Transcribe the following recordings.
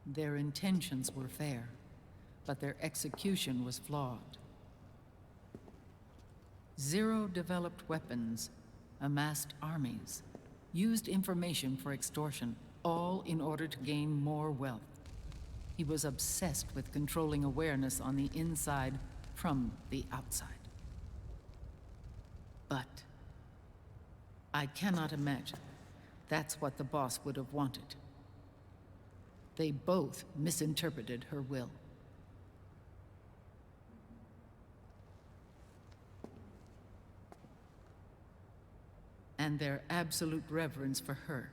Their intentions were fair, but their execution was flawed. Zero developed weapons, amassed armies, used information for extortion, all in order to gain more wealth. He was obsessed with controlling awareness on the inside from the outside. But I cannot imagine that's what the boss would have wanted. They both misinterpreted her will. And their absolute reverence for her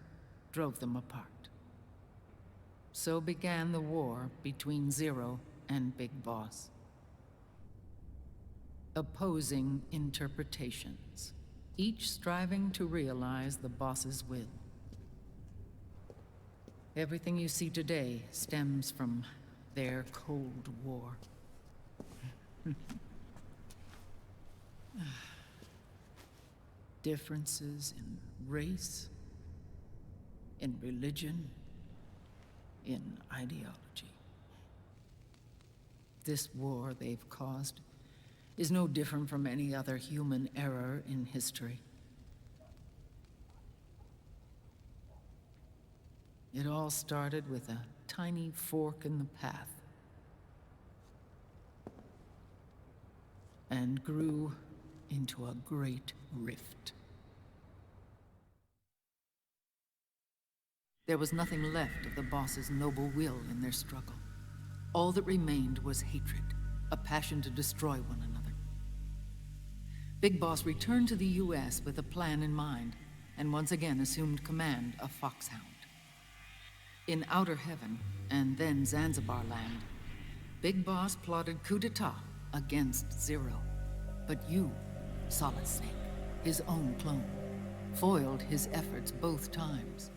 drove them apart. So began the war between Zero and Big Boss. Opposing interpretations, each striving to realize the boss's will. Everything you see today stems from their Cold War. Differences in race, in religion, in ideology. This war they've caused is no different from any other human error in history. It all started with a tiny fork in the path and grew into a great rift. There was nothing left of the boss's noble will in their struggle. All that remained was hatred, a passion to destroy one another. Big Boss returned to the US with a plan in mind, and once again assumed command of Foxhound. In Outer Heaven, and then Zanzibar Land, Big Boss plotted coup d'etat against Zero. But you, Solid Snake, his own clone, foiled his efforts both times.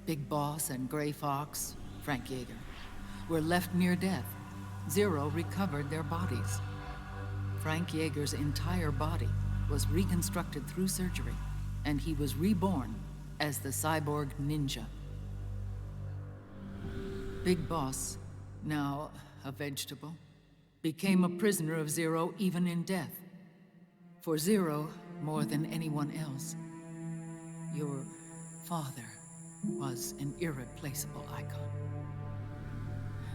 Big Boss and Gray Fox, Frank Yeager, were left near death. Zero recovered their bodies. Frank Yeager's entire body was reconstructed through surgery, and he was reborn as the cyborg ninja. Big Boss, now a vegetable, became a prisoner of Zero even in death. For Zero, more than anyone else, your father was an irreplaceable icon.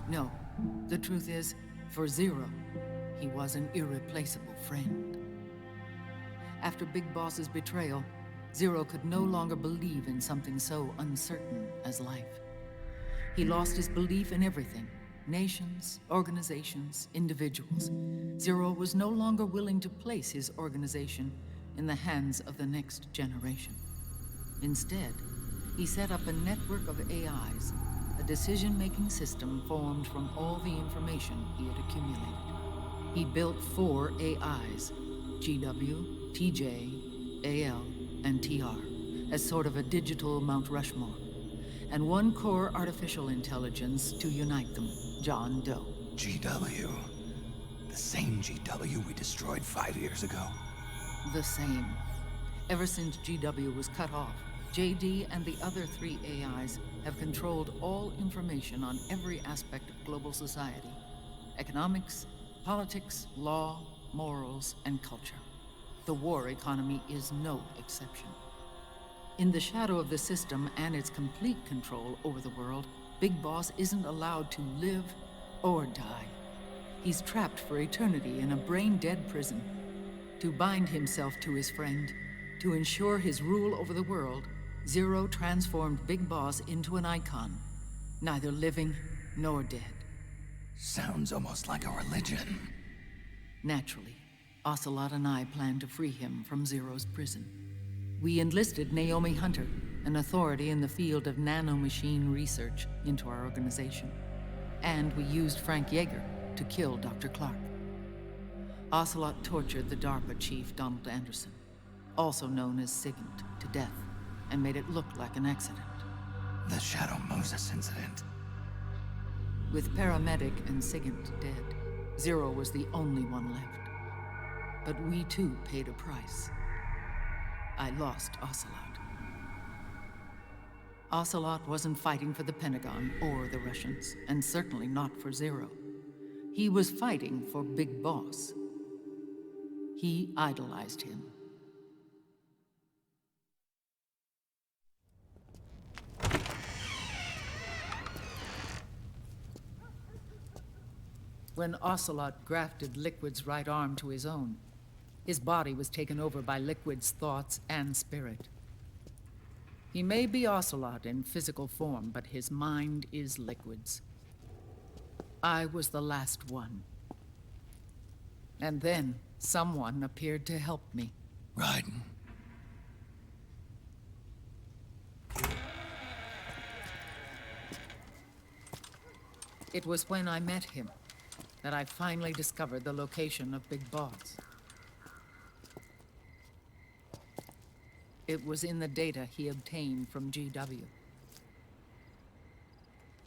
No, the truth is, for Zero, he was an irreplaceable friend. After Big Boss's betrayal, Zero could no longer believe in something so uncertain as life. He lost his belief in everything. Nations, organizations, individuals. Zero was no longer willing to place his organization in the hands of the next generation. Instead, he set up a network of AIs, a decision-making system formed from all the information he had accumulated. He built 4 AIs, GW, TJ, AL, and TR, as sort of a digital Mount Rushmore, and 1 core artificial intelligence to unite them, John Doe. GW. The same GW we destroyed 5 years ago. The same. Ever since GW was cut off, JD and the other 3 AIs have controlled all information on every aspect of global society. Economics, politics, law, morals, and culture. The war economy is no exception. In the shadow of the system and its complete control over the world, Big Boss isn't allowed to live or die. He's trapped for eternity in a brain-dead prison. To bind himself to his friend, to ensure his rule over the world, Zero transformed Big Boss into an icon, neither living nor dead. Sounds almost like a religion. Naturally, Ocelot and I planned to free him from Zero's prison. We enlisted Naomi Hunter, an authority in the field of nanomachine research, into our organization. And we used Frank Yeager to kill Dr. Clark. Ocelot tortured the DARPA chief, Donald Anderson, also known as Sigint, to death, and made it look like an accident. The Shadow Moses incident. With Paramedic and Sigint dead, Zero was the only one left. But we too paid a price. I lost Ocelot. Ocelot wasn't fighting for the Pentagon or the Russians, and certainly not for Zero. He was fighting for Big Boss. He idolized him. When Ocelot grafted Liquid's right arm to his own, his body was taken over by Liquid's thoughts and spirit. He may be Ocelot in physical form, but his mind is Liquid's. I was the last one. And then someone appeared to help me. Raiden. It was when I met him that I finally discovered the location of Big Boss. It was in the data he obtained from GW.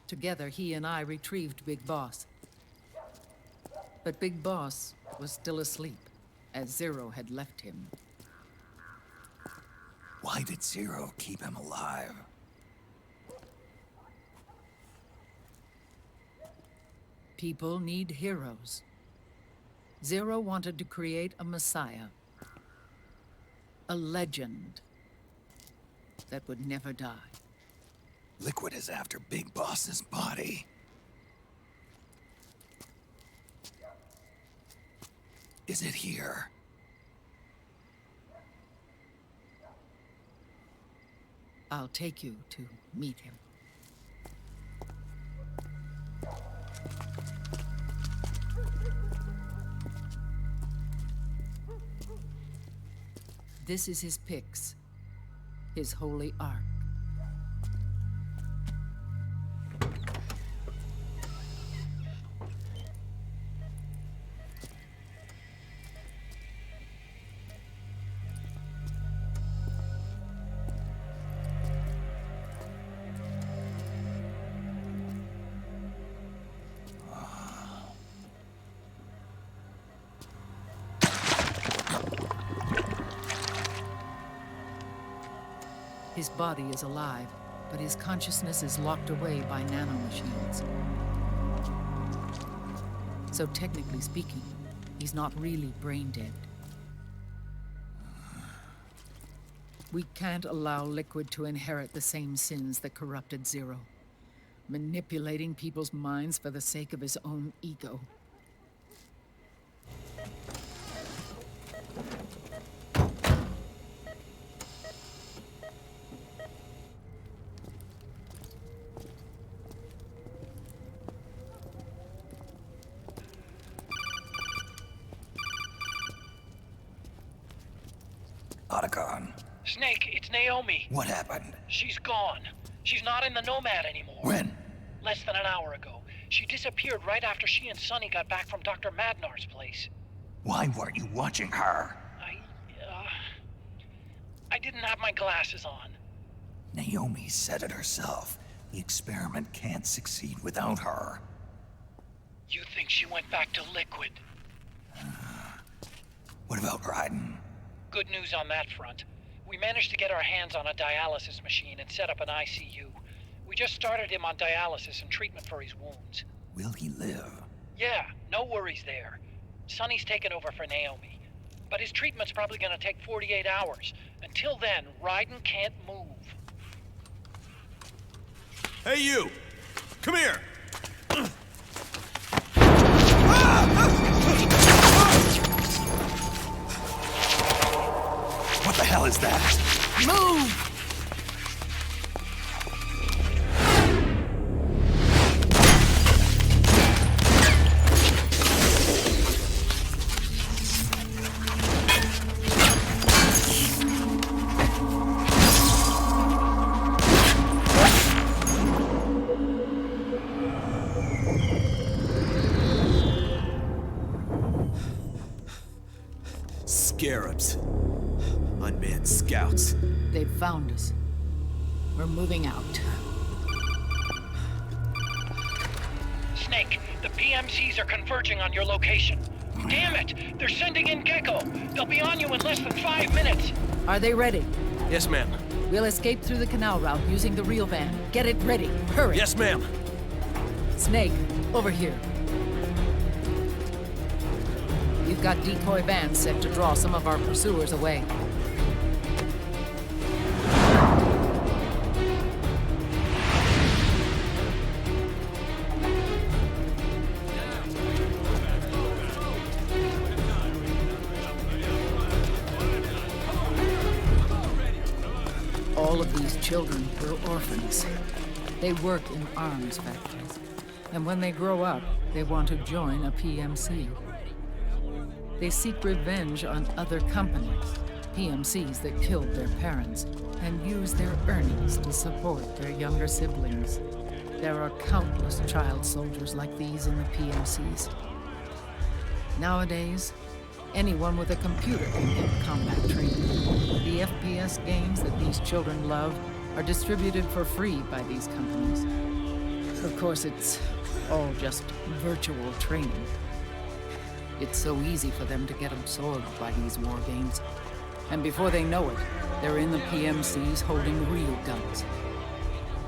Together, he and I retrieved Big Boss. But Big Boss was still asleep, as Zero had left him. Why did Zero keep him alive? People need heroes. Zero wanted to create a messiah. A legend that would never die. Liquid is after Big Boss's body. Is it here? I'll take you to meet him. This is his pyx, his holy ark. His body is alive, but his consciousness is locked away by nanomachines. So technically speaking, he's not really brain dead. We can't allow Liquid to inherit the same sins that corrupted Zero, manipulating people's minds for the sake of his own ego. Otacon. Snake, it's Naomi. What happened? She's gone. She's not in the Nomad anymore. When? Less than an hour ago. She disappeared right after she and Sonny got back from Dr. Madnar's place. Why weren't you watching her? I didn't have my glasses on. Naomi said it herself. The experiment can't succeed without her. You think she went back to Liquid? What about Raiden? Good news on that front. We managed to get our hands on a dialysis machine and set up an ICU. We just started him on dialysis and treatment for his wounds. Will he live? Yeah, no worries there. Sonny's taken over for Naomi. But his treatment's probably gonna take 48 hours. Until then, Raiden can't move. Hey, you! Come here! What the hell is that? Move! Scarabs. Unmanned scouts. They've found us. We're moving out. Snake, the PMCs are converging on your location. Damn it! They're sending in Gecko! They'll be on you in less than 5 minutes! Are they ready? Yes, ma'am. We'll escape through the canal route using the real van. Get it ready. Hurry. Yes, ma'am. Snake, over here. We've got decoy vans set to draw some of our pursuers away. All of these children were orphans. They work in arms factories. And when they grow up, they want to join a PMC. They seek revenge on other companies, PMCs that killed their parents, and use their earnings to support their younger siblings. There are countless child soldiers like these in the PMCs. Nowadays, anyone with a computer can get combat training. The FPS games that these children love are distributed for free by these companies. Of course, it's all just virtual training. It's so easy for them to get absorbed by these war games. And before they know it, they're in the PMCs holding real guns.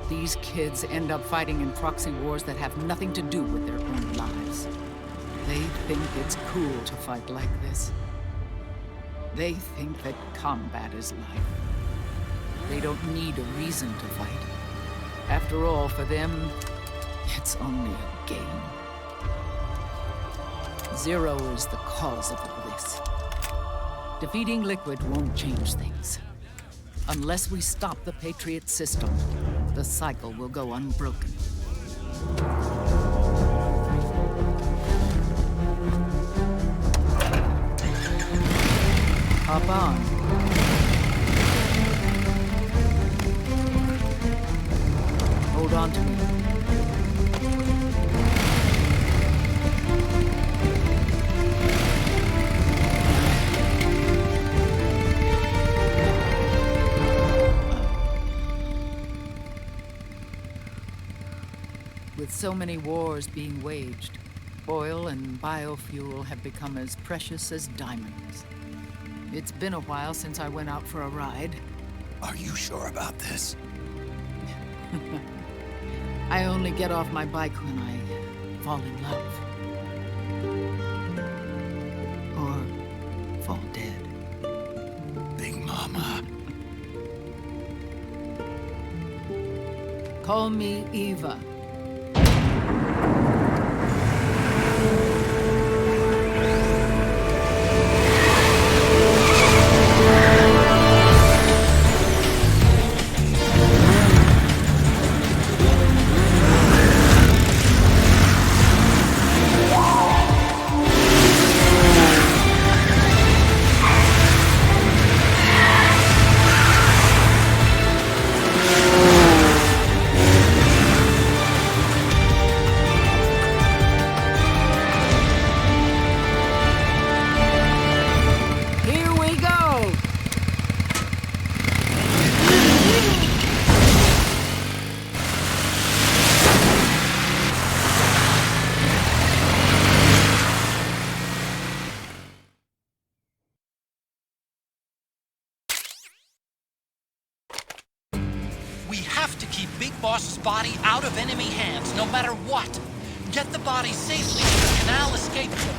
These kids end up fighting in proxy wars that have nothing to do with their own lives. They think it's cool to fight like this. They think that combat is life. They don't need a reason to fight. After all, for them, it's only a game. Zero is the cause of all this. Defeating Liquid won't change things. Unless we stop the Patriot system, the cycle will go unbroken. Hop on. Hold on to me. With so many wars being waged, oil and biofuel have become as precious as diamonds. It's been a while since I went out for a ride. Are you sure about this? I only get off my bike when I fall in love. Or fall dead. Big Mama. Call me Eva. We have to keep Big Boss's body out of enemy hands, no matter what. Get the body safely to the canal escape point.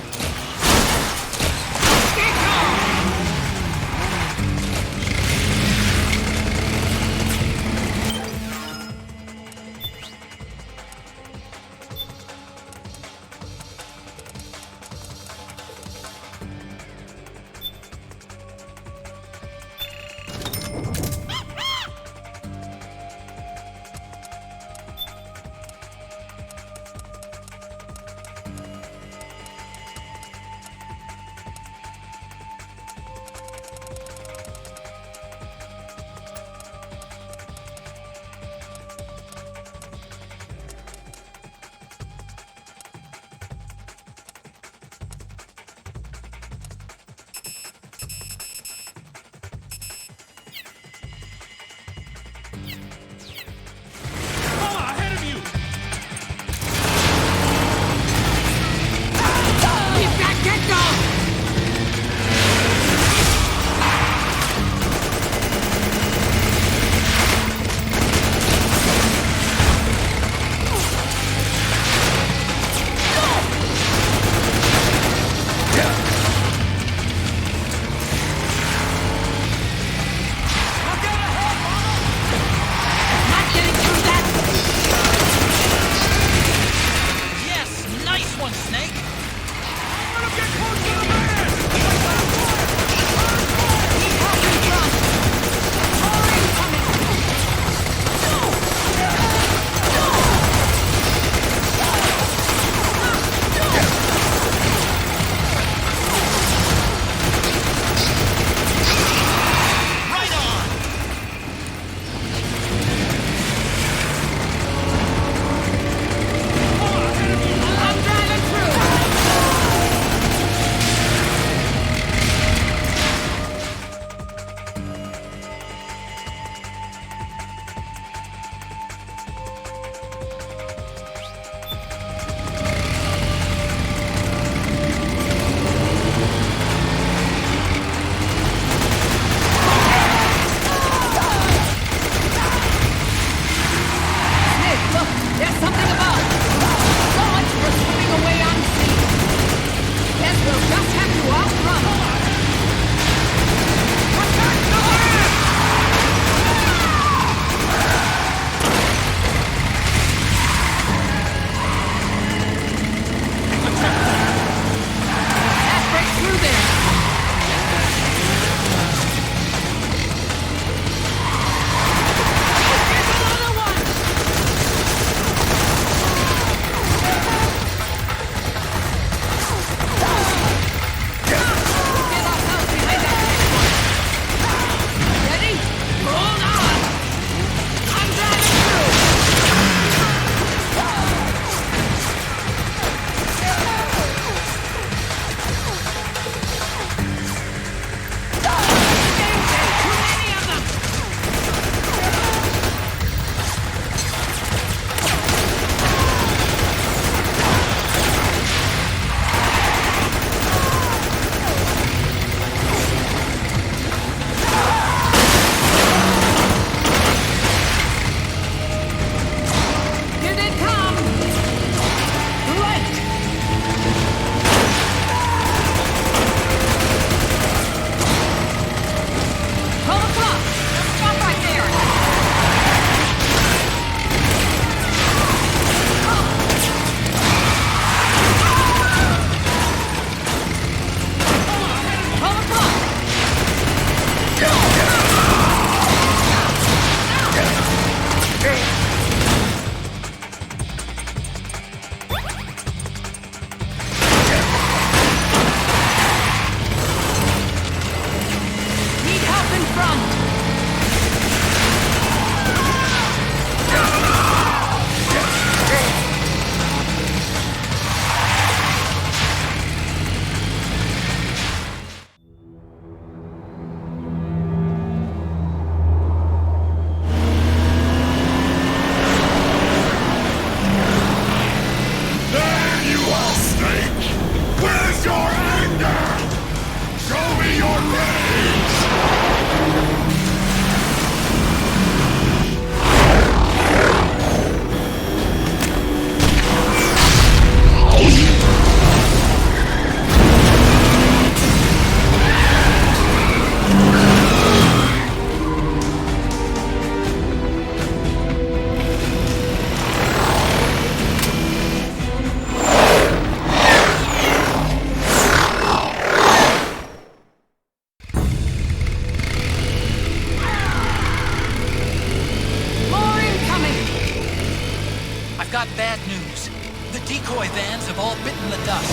I've got bad news. The decoy vans have all bitten the dust,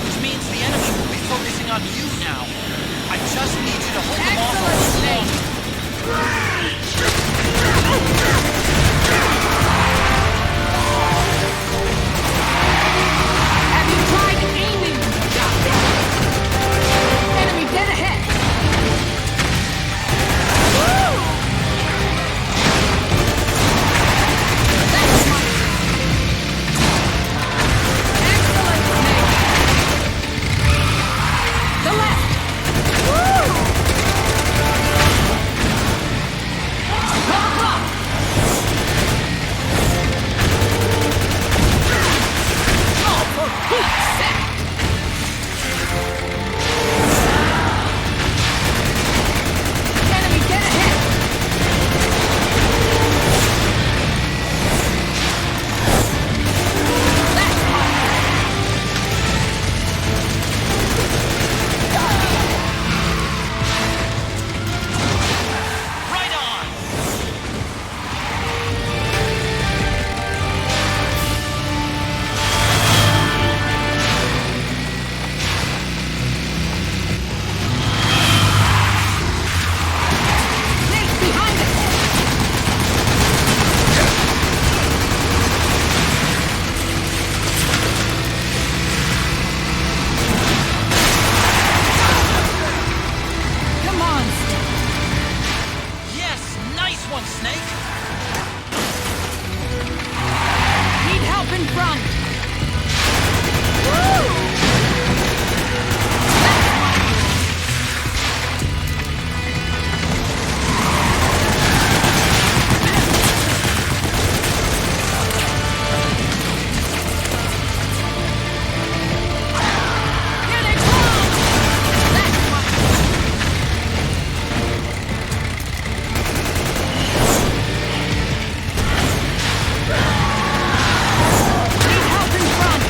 which means the enemy will be focusing on you now. I just need you to hold them off a little longer. Have you tried aiming, Doctor? Enemy dead ahead! Woo! That's my... Excellent, Snake! The left! Woo! Come on! Oh, for Pete's sake! Enemy dead ahead! That's fine! Right on! Snake behind us! Come on, Snake! Yes, nice one, Snake! Need help in front! Woo! That's fine! Here they come! That's fine! Need help in front!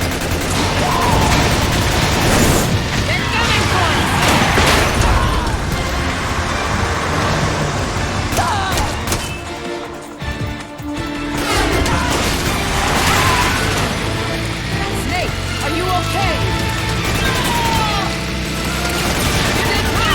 They're coming for us! Snake, are you okay? Here they come!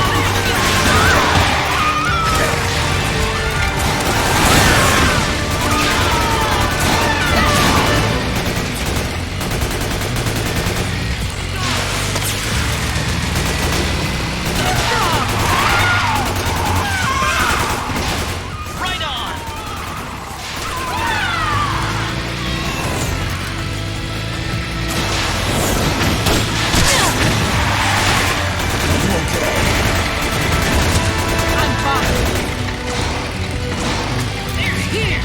Right on! I'm fine. They're here.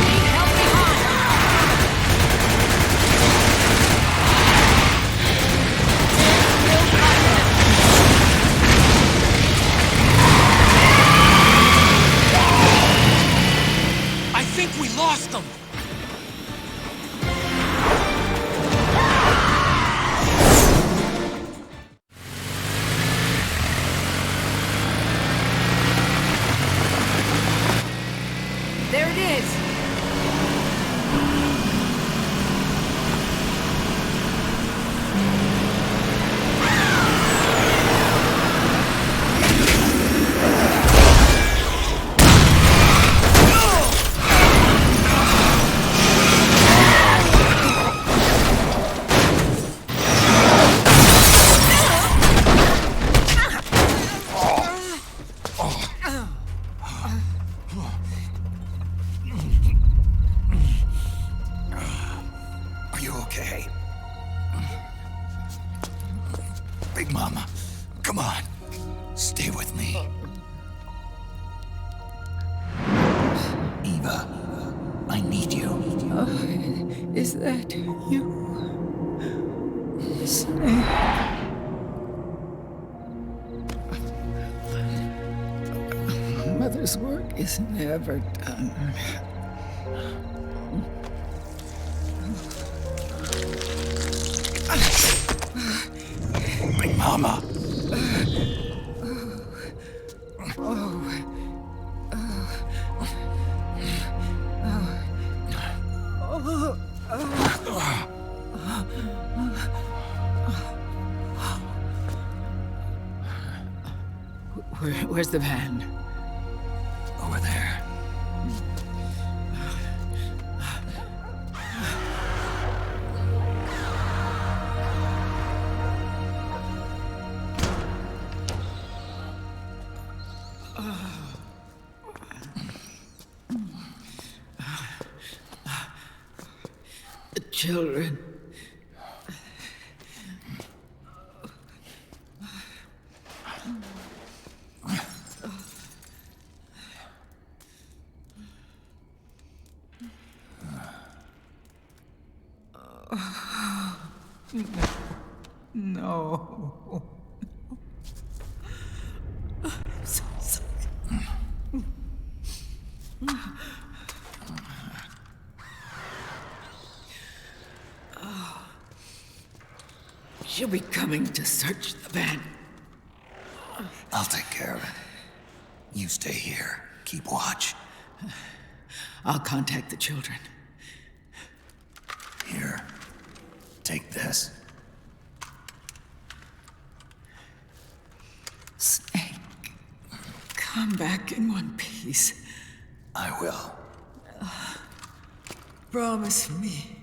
Need help behind. I think we lost them! There it is. Are you okay? Big Mama, come on. Stay with me. Eva, I need you. Is that you? Snake. Father's work is never done. My mama. Where's the van? Over there. The children. No. I'm so sorry. She'll be coming to search the van. I'll take care of it. You stay here. Keep watch. I'll contact the children. Here. Take this. Snake, come back in one piece. I will. Promise me.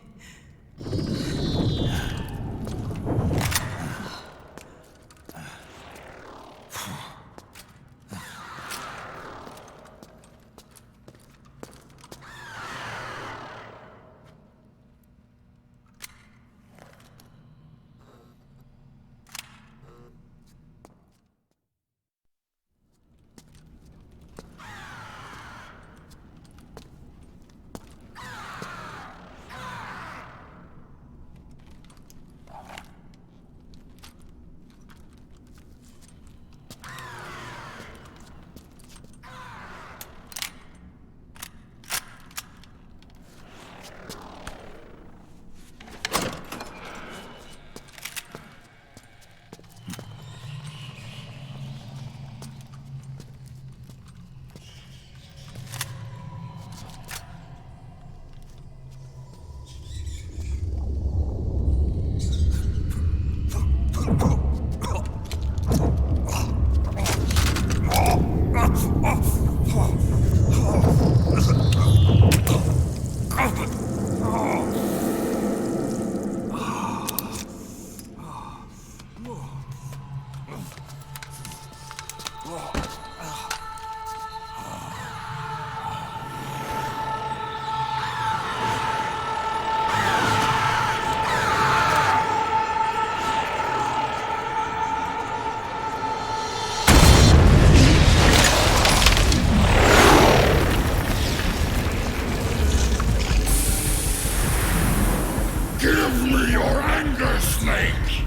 Give me your anger, Snake!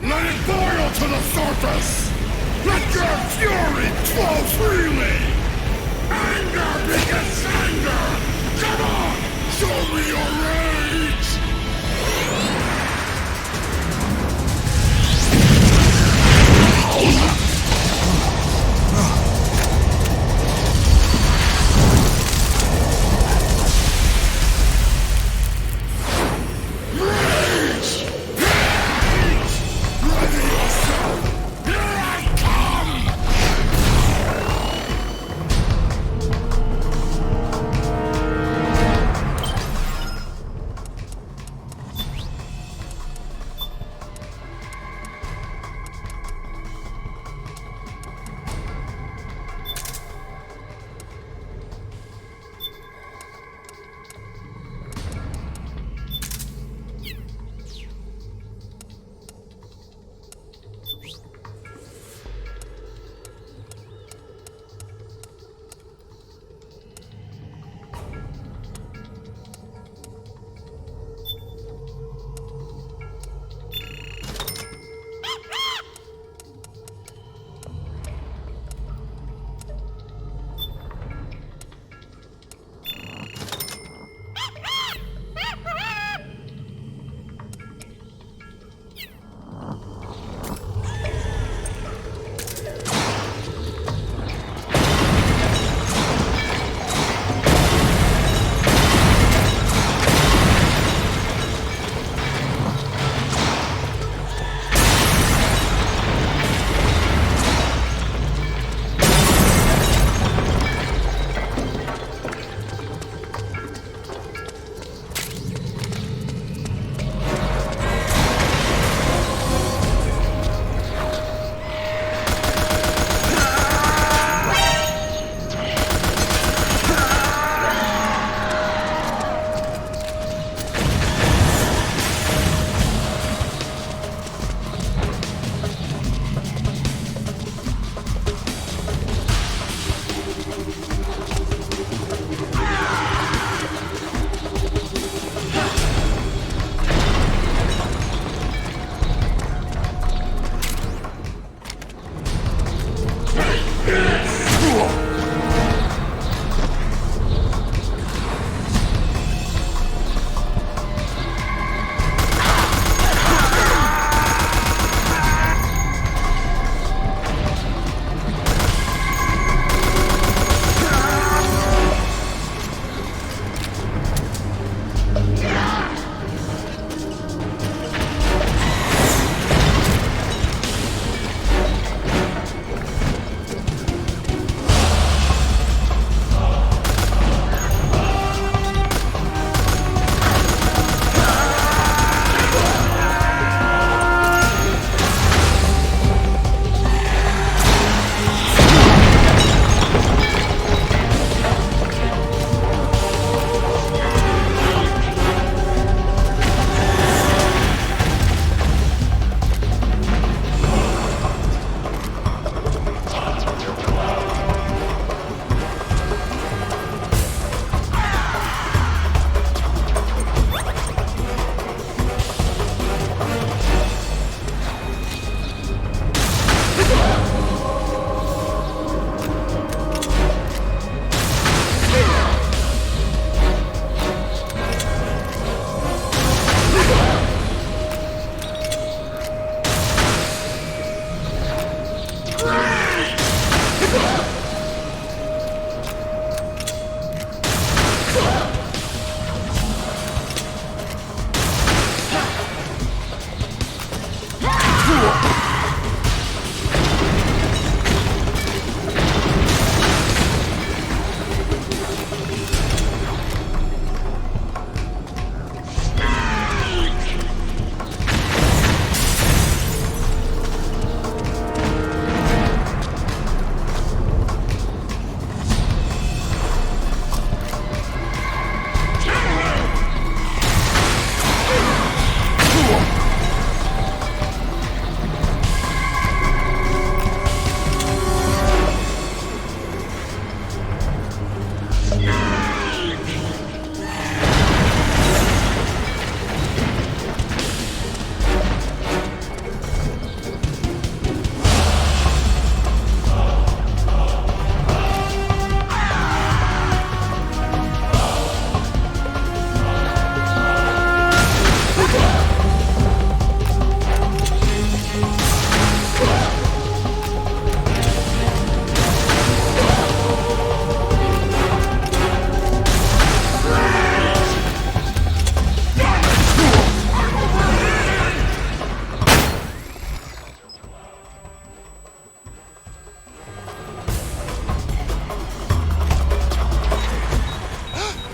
Let it boil to the surface! Let your fury flow freely! Anger begets anger! Come on! Show me your rage! Ready yourself! Here I come!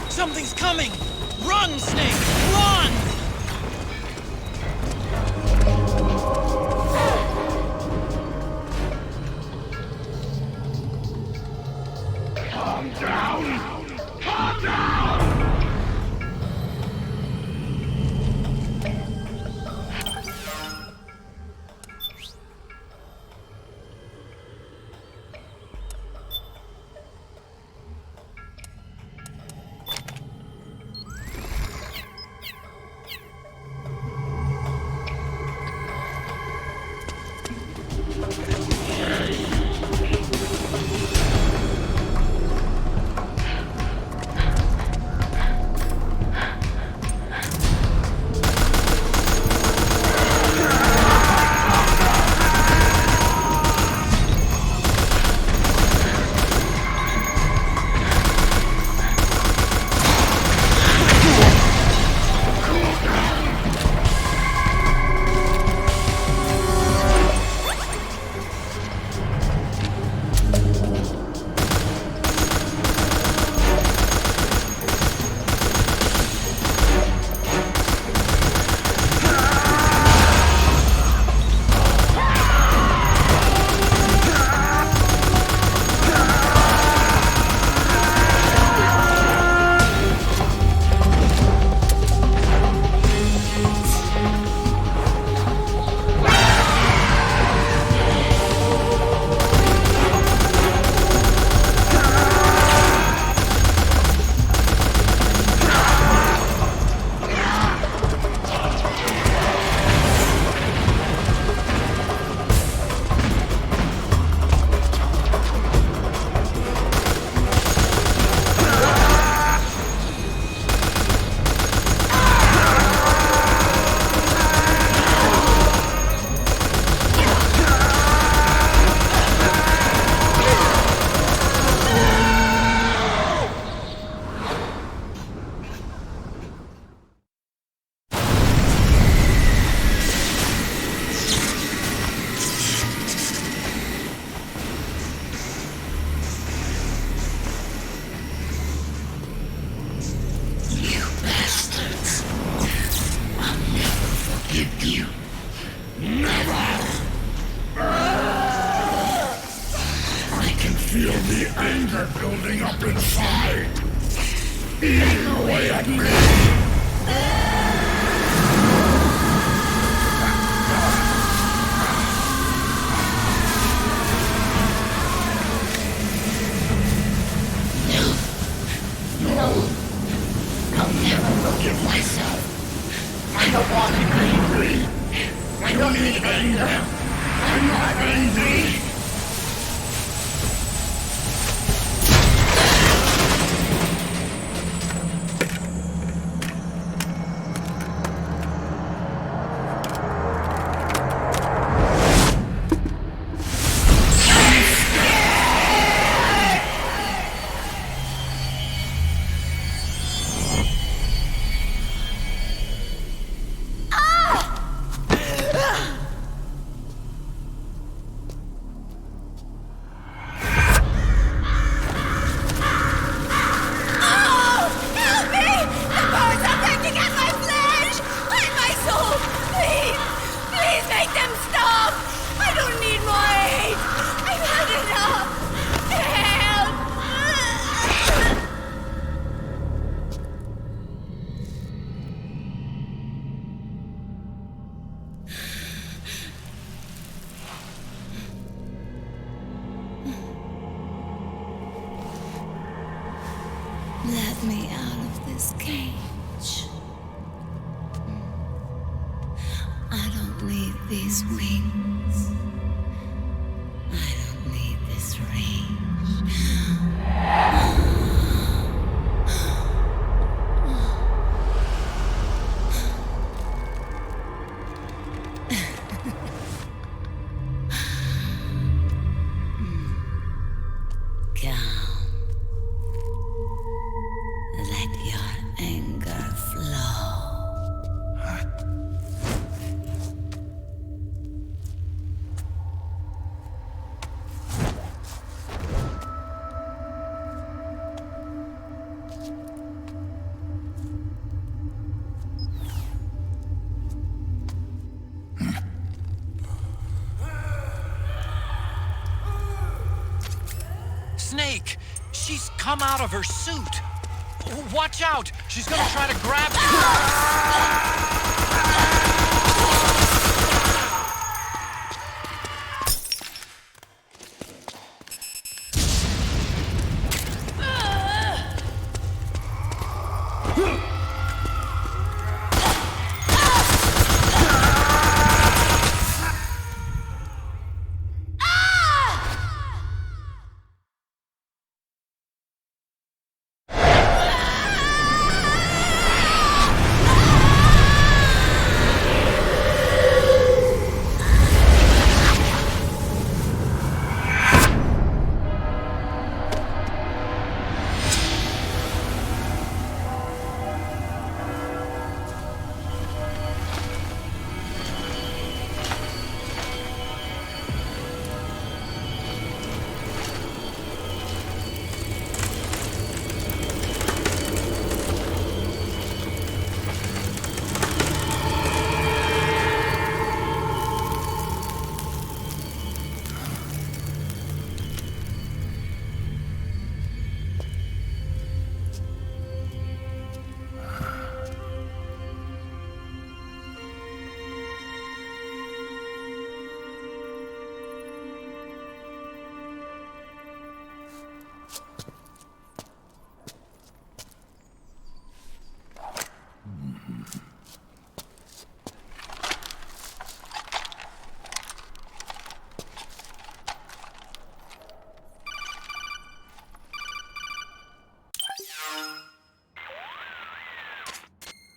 Something's coming! Run, Snake! Run! Calm down! Calm down! Feel the anger building up inside. Eating away at me. No. I'll never forgive myself. I don't want to be angry. I don't need anger. I'm not angry. Let me out of this cage. I don't need these wings. I don't need this rage. Calm. Let your anger flow. Snake! She's come out of her suit! Watch out! She's gonna try to grab you!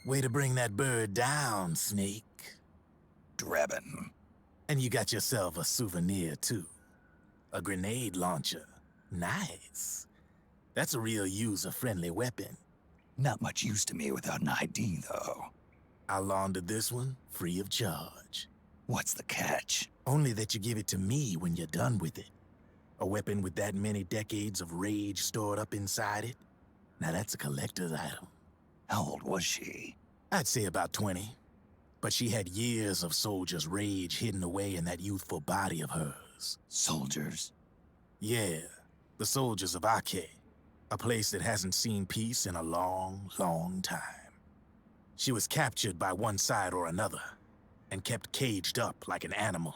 Way to bring that bird down, Snake. Drebin. And you got yourself a souvenir, too. A grenade launcher. Nice. That's a real user-friendly weapon. Not much use to me without an ID, though. I'll launder this one free of charge. What's the catch? Only that you give it to me when you're done with it. A weapon with that many decades of rage stored up inside it? Now that's a collector's item. How old was she? I'd say about 20. But she had years of soldiers' rage hidden away in that youthful body of hers. Soldiers? Yeah, the soldiers of Ake. A place that hasn't seen peace in a long, long time. She was captured by one side or another, and kept caged up like an animal,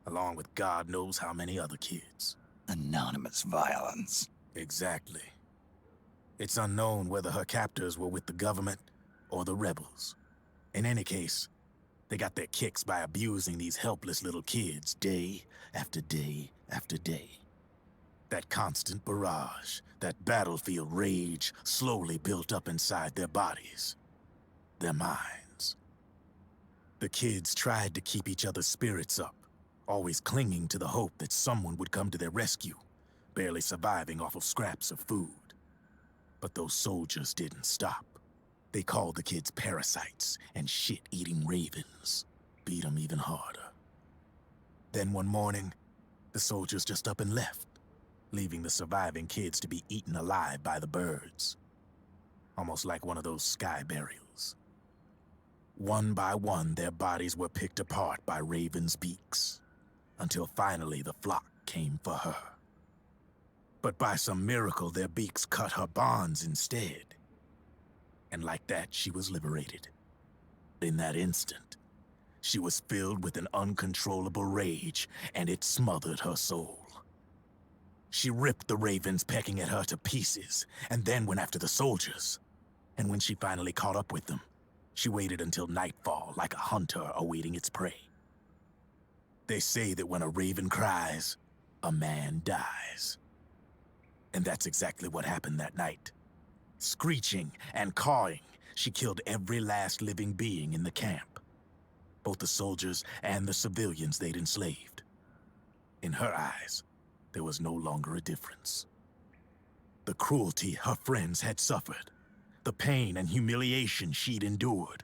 along with God knows how many other kids. Anonymous violence. Exactly. It's unknown whether her captors were with the government or the rebels. In any case, they got their kicks by abusing these helpless little kids day after day after day. That constant barrage, that battlefield rage slowly built up inside their bodies, their minds. The kids tried to keep each other's spirits up, always clinging to the hope that someone would come to their rescue, barely surviving off of scraps of food. But those soldiers didn't stop. They called the kids parasites and shit-eating ravens, beat them even harder. Then one morning, the soldiers just up and left, leaving the surviving kids to be eaten alive by the birds. Almost like one of those sky burials. One by one, their bodies were picked apart by ravens' beaks, until finally the flock came for her. But by some miracle, their beaks cut her bonds instead. And like that, she was liberated. In that instant, she was filled with an uncontrollable rage, and it smothered her soul. She ripped the ravens pecking at her to pieces, and then went after the soldiers. And when she finally caught up with them, she waited until nightfall like a hunter awaiting its prey. They say that when a raven cries, a man dies. And that's exactly what happened that night. Screeching and cawing, she killed every last living being in the camp. Both the soldiers and the civilians they'd enslaved. In her eyes, there was no longer a difference. The cruelty her friends had suffered, the pain and humiliation she'd endured.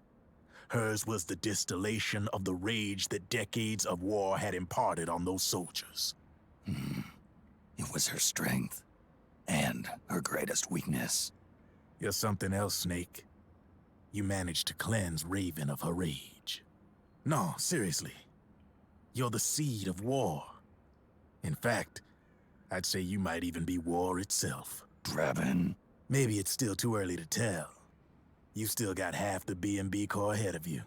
Hers was the distillation of the rage that decades of war had imparted on those soldiers. It was her strength, and her greatest weakness. You're something else, Snake. You managed to cleanse Raven of her rage. No, seriously. You're the seed of war. In fact, I'd say you might even be war itself. Drebin. Maybe it's still too early to tell. You've still got half the B&B Corps ahead of you.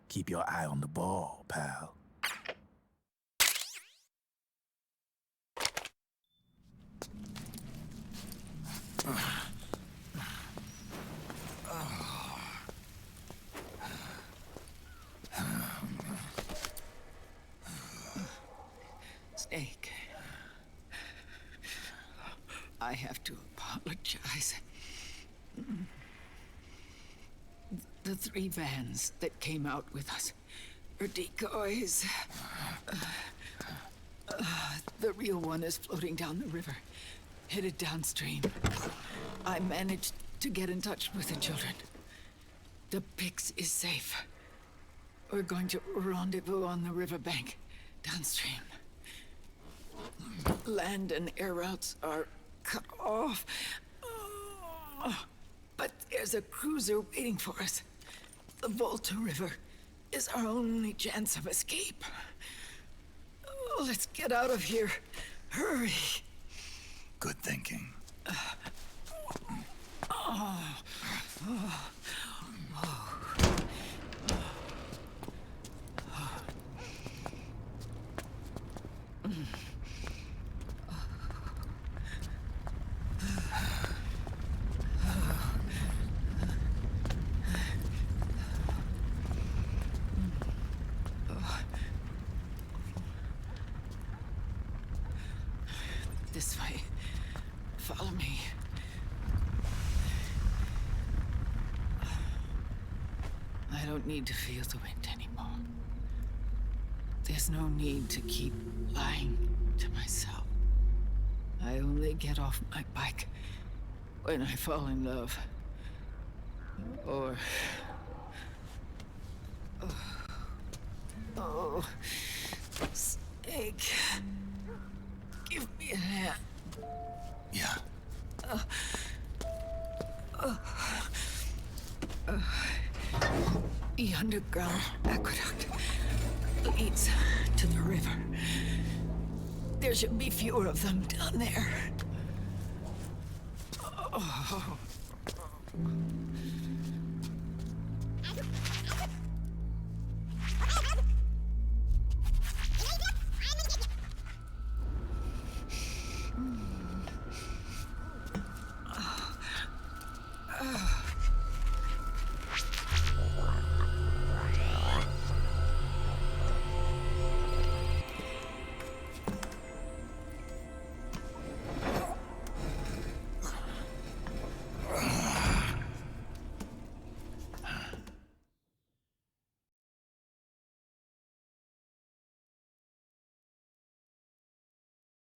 Keep your eye on the ball, pal. Snake. I have to apologize. The 3 vans that came out with us are decoys. The real one is floating down the river, headed downstream. I managed to get in touch with the children. The Pix is safe. We're going to rendezvous on the riverbank, downstream. Land and air routes are cut off. But there's a cruiser waiting for us. The Volta River is our only chance of escape. Let's get out of here. Hurry. Good thinking. This way. Follow me. I don't need to feel the wind anymore. There's no need to keep lying to myself. I only get off my bike when I fall in love. Or... Oh... Snake... Give me a hand. Yeah. The underground aqueduct leads to the river. There should be fewer of them down there. Oh.